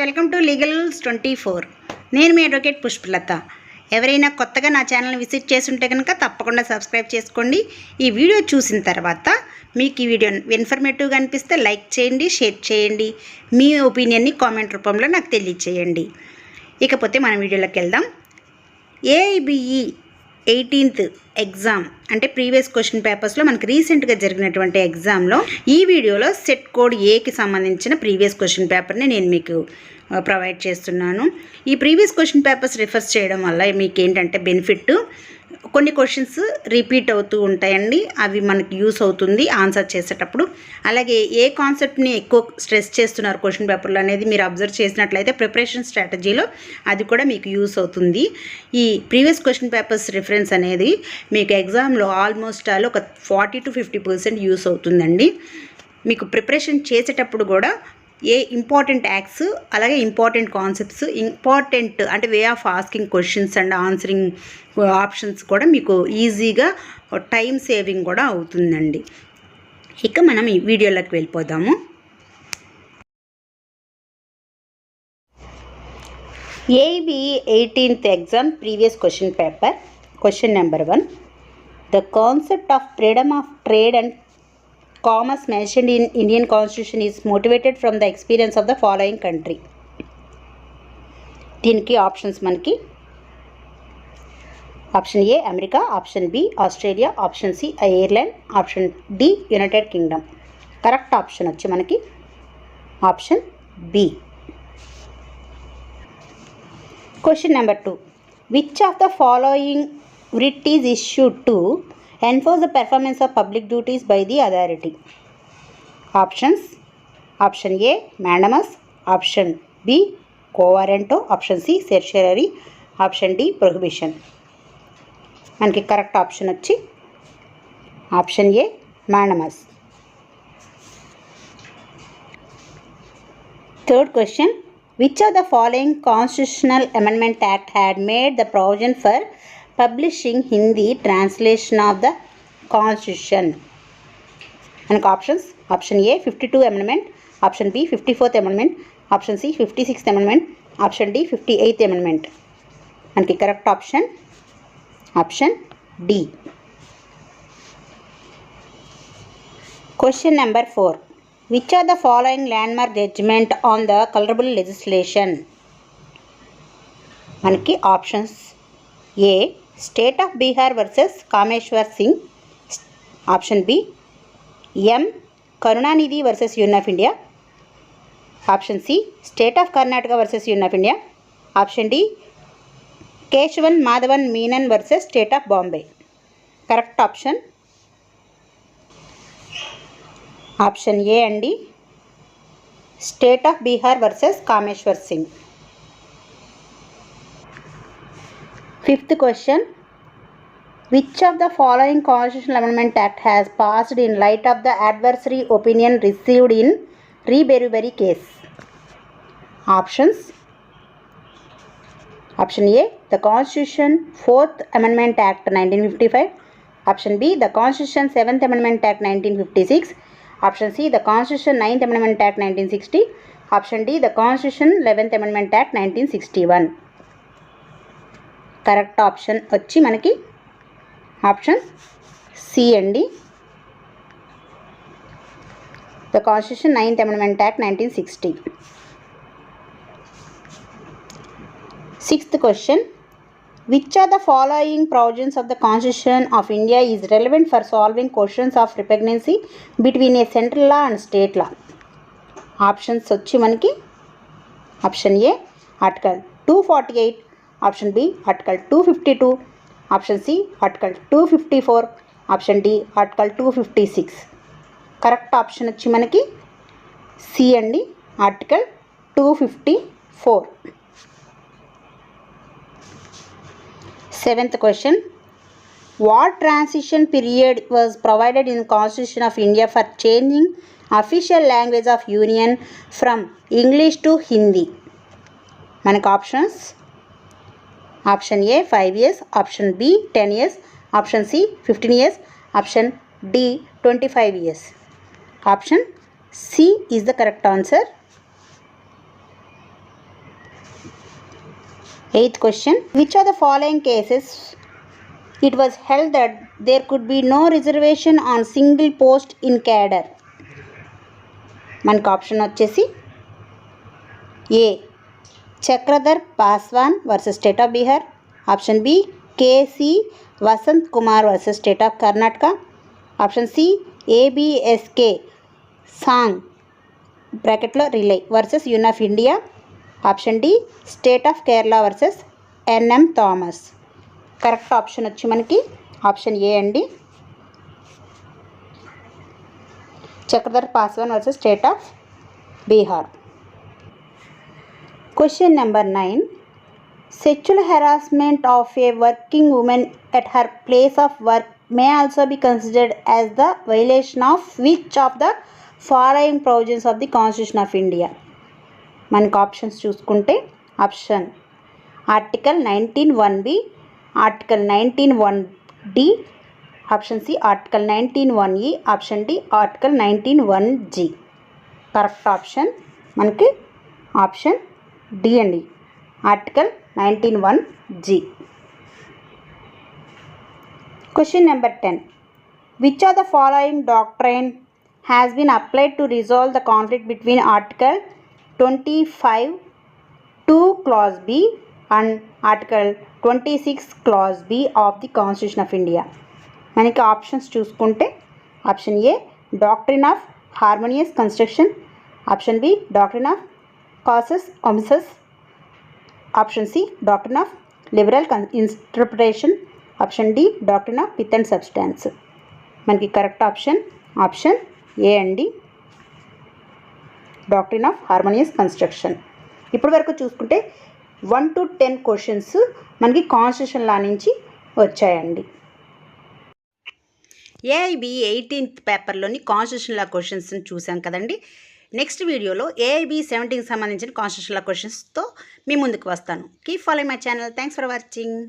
Welcome to legals 24. నేను మీ advocate Pushpalatha. ఎవరైనా కొత్తగా నా ఛానల్ని విజిట్ చేసి ఉంటే కనుక తప్పకుండా సబ్స్క్రైబ్ చేసుకోండి. ఈ వీడియో చూసిన తర్వాత మీకు ఈ వీడియో ఇన్ఫర్మేటివ్గా అనిపిస్తే లైక్ చేయండి, షేర్ చేయండి, మీ ఒపీనియన్ని కామెంట్ రూపంలో నాకు తెలియచేయండి. ఇకపోతే మనం వీడియోలోకి వెళ్దాం. ఏఐబిఈ 18th ఎగ్జామ్ అంటే ప్రీవియస్ క్వశ్చన్ పేపర్స్లో మనకి రీసెంట్గా జరిగినటువంటి ఎగ్జామ్లో ఈ వీడియోలో సెట్ కోడ్ ఏకి సంబంధించిన ప్రీవియస్ క్వశ్చన్ పేపర్ని నేను మీకు ప్రొవైడ్ చేస్తున్నాను. ఈ ప్రీవియస్ క్వశ్చన్ పేపర్స్ రిఫర్స్ చేయడం వల్ల మీకు ఏంటంటే బెనిఫిట్, కొన్ని క్వశ్చన్స్ రిపీట్ అవుతూ ఉంటాయండి. అవి మనకి యూస్ అవుతుంది ఆన్సర్ చేసేటప్పుడు. అలాగే ఏ కాన్సెప్ట్ని ఎక్కువ స్ట్రెస్ చేస్తున్నారు క్వశ్చన్ పేపర్లో అనేది మీరు అబ్జర్వ్ చేసినట్లయితే ప్రిపరేషన్ స్ట్రాటజీలో అది కూడా మీకు యూస్ అవుతుంది. ఈ ప్రీవియస్ క్వశ్చన్ పేపర్స్ రిఫరెన్స్ అనేది మీకు ఎగ్జామ్లో ఆల్మోస్ట్ ఒక 40 to 50% యూస్ అవుతుందండి. మీకు ప్రిపరేషన్ చేసేటప్పుడు కూడా ఏ ఇంపార్టెంట్ యాక్ట్స్, అలాగే ఇంపార్టెంట్ కాన్సెప్ట్స్, ఇంపార్టెంట్ అంటే way of asking questions and answering options కూడా మీకు ఈజీగా టైం సేవింగ్ కూడా అవుతుందండి. ఇక మనం ఈ వీడియోలోకి వెళ్ళిపోదాము. AIBE 18th exam previous question paper, question number 1. The concept of freedom of trade and commerce mentioned in Indian Constitution is motivated from the experience of the following country. దీనికి options మనకి option A America, option B Australia, option C Ireland, option D United Kingdom. Correct option వచ్చి మనకి option B. Question number 2. Which of the following writ is issued to enforce the performance of public duties by the authority? Options: option A mandamus, option B quo warranto, option C certiorari, option D prohibition. మనకి correct option వచ్చి option A mandamus. Third question. Which of the following constitutional amendment act had made the provision for publishing Hindi translation of the Constitution? మనకు options option A 52 amendment, option B 54th amendment, option C 56th amendment, option D 58th amendment. మనకి correct option option D. Question number 4. Which are the following landmark judgment on the colourable legislation? మనకి options A state of Bihar versus Kameshwar Singh, option B M Karunanidhi versus union of India, option C state of Karnataka versus union of India, option D Keshavan Madhavan Menon versus state of Bombay. Correct option option A అండి, state of Bihar versus Kameshwar Singh. Fifth question. Which of the following Constitutional Amendment Act has passed in light of the adversary opinion received in Reberry case? Options. Option A the Constitution 4th Amendment Act 1955, option B the Constitution 7th Amendment Act 1956, option C the Constitution 9th Amendment Act 1960, option D the Constitution 11th Amendment Act 1961. Correct option వచ్చి మనకి option C అండి, the constitution 9th Amendment Act 1960. Sixth question. Which are the following provisions of the Constitution of India is relevant for solving questions of repugnancy between a central law and state law? Options వచ్చి మనకి option A article 248, option B article 252, option C article 254, option D article 256. Correct option వచ్చి మనకి C అండి, article 254. Seventh question. What transition period was provided in Constitution of India for changing official language of Union from English to Hindi? మనకు options option A 5 years, option B 10 years, option C 15 years, option D 25 years. Option C is the correct answer. Eighth question. Which of the following cases it was held that there could be no reservation on single post in cadre? మనకు option వచ్చేసి A Chakradhar Paswan versus state of Bihar, option B K C Vasant Kumar versus state of Karnataka, option C A B S K Sangh బ్రాకెట్లో రిలే versus union of India, option D state of Kerala versus N M Thomas. Correct option వచ్చి మనకి option A అండి, Chakradhar Paswan versus state of Bihar. Question number 9. Sexual harassment of a working woman at her place of work may also be considered as the violation of which of the following provisions of the Constitution of India? మనకు options చూసుకుంటే option article 19(1)(b), article 19(1)(d), option C article 19(1)(e), option D article 19(1)(g). Correct option మనకి option D అండి, article 19(1)(g). Question number 10. Which of the following doctrine has been applied to resolve the conflict between Article 25(2) Clause B and Article 26 Clause B of the Constitution of India? మనకి options చూసుకుంటే option A doctrine of harmonious construction, option B doctrine of casus omissus, option C doctrine of liberal interpretation, option D doctrine of pith and substance. మనకి correct option option A అండి, doctrine of harmonious construction. ఇప్పటి వరకు చూసుకుంటే 1 to 10 questions మనకి constitution law నుంచి వచ్చాయండి. AIB 18th పేపర్లోని constitution law క్వశ్చన్స్ని చూసాం కదండి. నెక్స్ట్ వీడియోలో ఏఐబి 17కి సంబంధించిన కాన్స్టిట్యూషన్ లా క్వశ్చన్స్తో మీ ముందుకు వస్తాను. Keep following my channel. Thanks for watching.